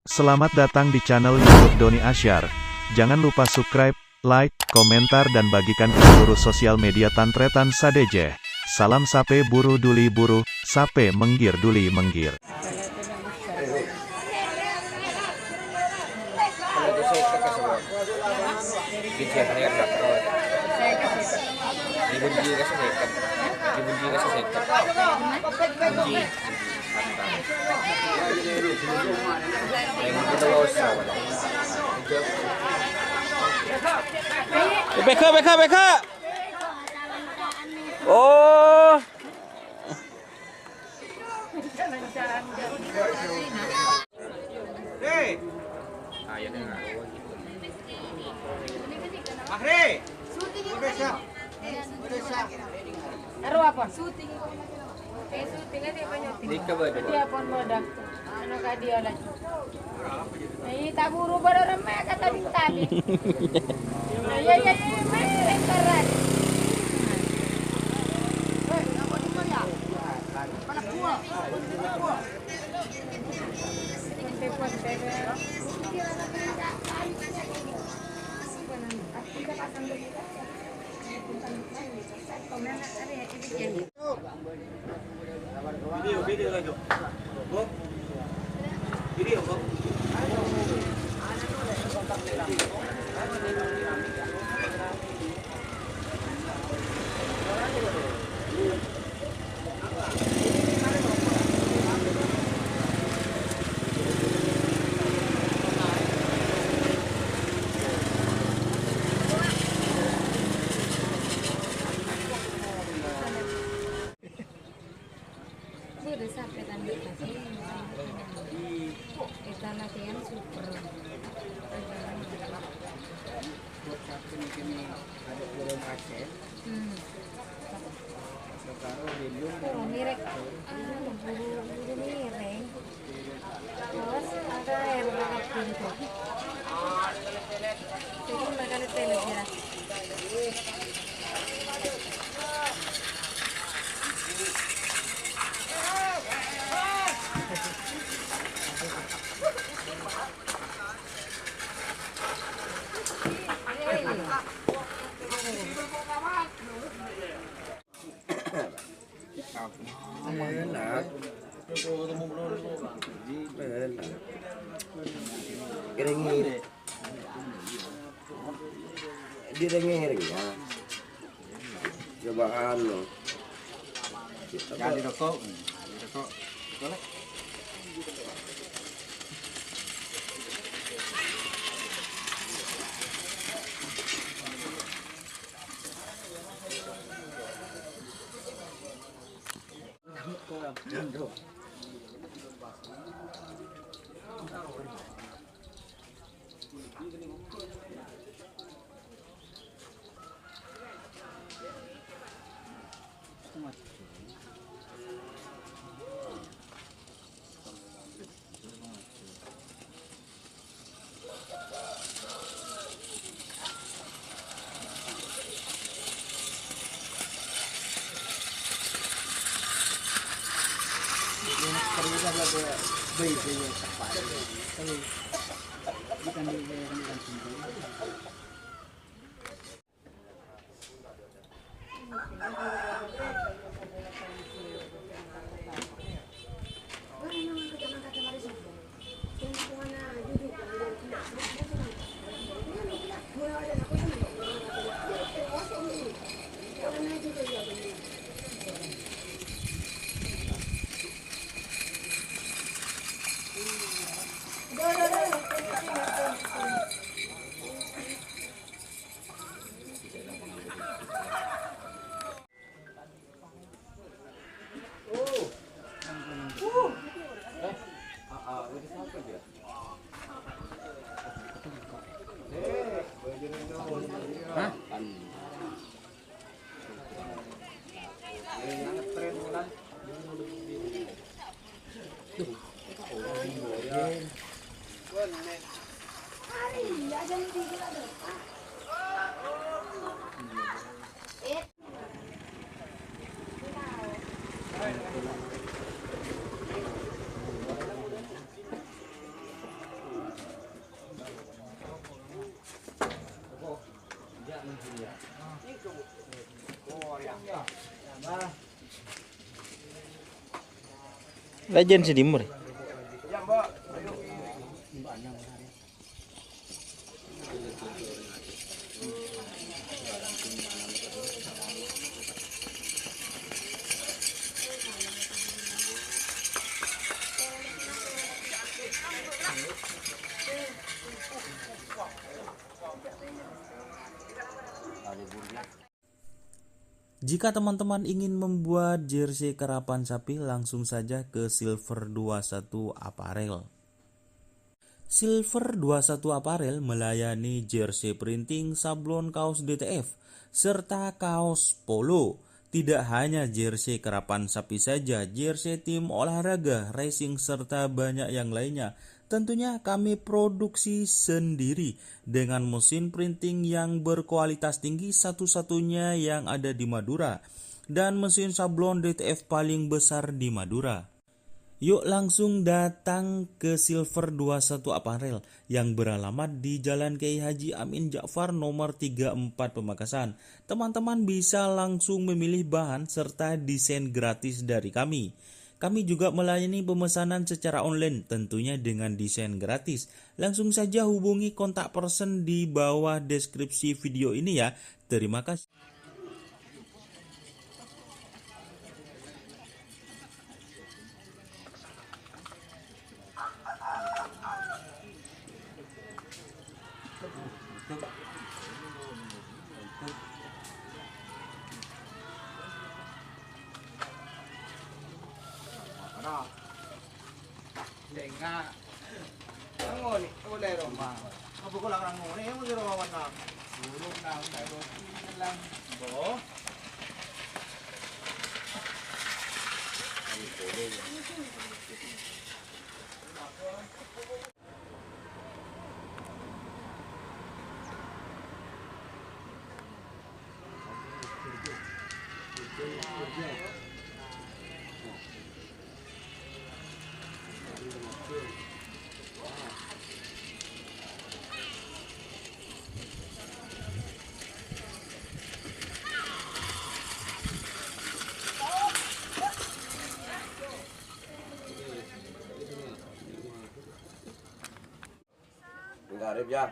Selamat datang di channel YouTube Doni Asyar. Jangan lupa subscribe, like, komentar dan bagikan ke seluruh sosial media Tantretan Sadeje. Salam sape buru duli buru, sape menggir duli menggir. BK. Oh. Hei. Ayo dengar. Mahri. Aru apa? Syuting. Syuting aja banyak. Dia pun bodak. Ano ka dia lagi? Ay taburo ba ro me kata bintali. Ya me karat. Video lagi. Bok. Video, Bok. Sudah sampai tanda kasih. Kita latihan super. Oh, mirek. Buru mireng. Terus ada yang berangkat pintu. Jadi mereka lihat televisi. Enak. Direngeng ya. Cobaan lo. Jadi rokok. Rokok. Boleh. Legend si Dimur. Jika teman-teman ingin membuat jersey karapan sapi, langsung saja ke Silver 21 Apparel. Silver 21 Apparel melayani jersey printing, sablon kaos DTF, serta kaos polo. Tidak hanya jersey karapan sapi saja, jersey tim olahraga, racing, serta banyak yang lainnya. Tentunya kami produksi sendiri dengan mesin printing yang berkualitas tinggi, satu-satunya yang ada di Madura, dan mesin sablon DTF paling besar di Madura. Yuk langsung datang ke Silver 21 Apparel yang beralamat di Jalan Kiai Haji Amin Ja'far nomor 34 Pamekasan. Teman-teman bisa langsung memilih bahan serta desain gratis dari kami. Kami juga melayani pemesanan secara online, tentunya dengan desain gratis. Langsung saja hubungi kontak person di bawah deskripsi video ini ya. Terima kasih. Dengar. Ngoni, boleh rumah. Apa kau lang ngoni? Yang mau rawan na. Burung na, roti lang. Bo. Garip ya.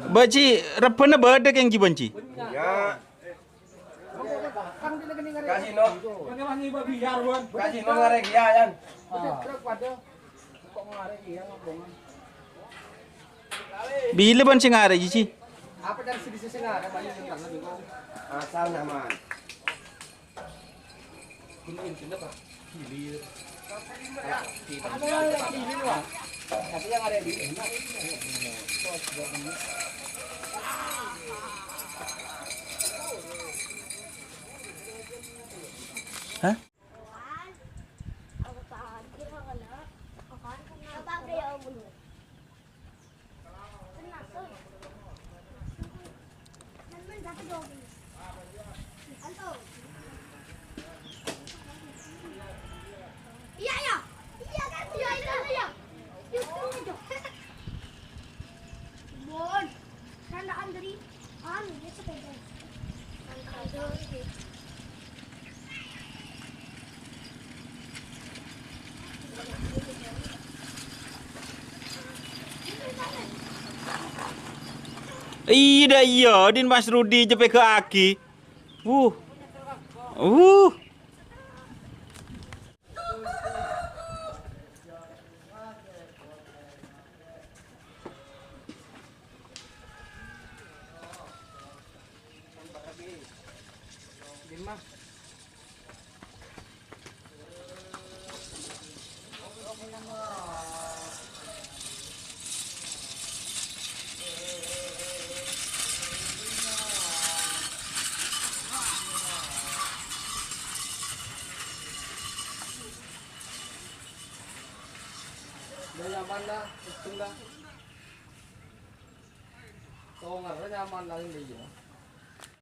Baci, repena beda yang jibanci. Ya. Kasih no. Kasih no ngarek ya yan. Bila ban sing are jici? Apa dari sisi na ada banyak yang tangan juga. Asal nyaman. Tapi yang ada di Hah? Iya ya, iya kan, iya iya. Itu. Bon, tandaan dari ya sepeda. Iya, din Mas Rudi jepe ke aki. Uh. nyaman lah, itu lah. Kalau nggak nyaman lah ini.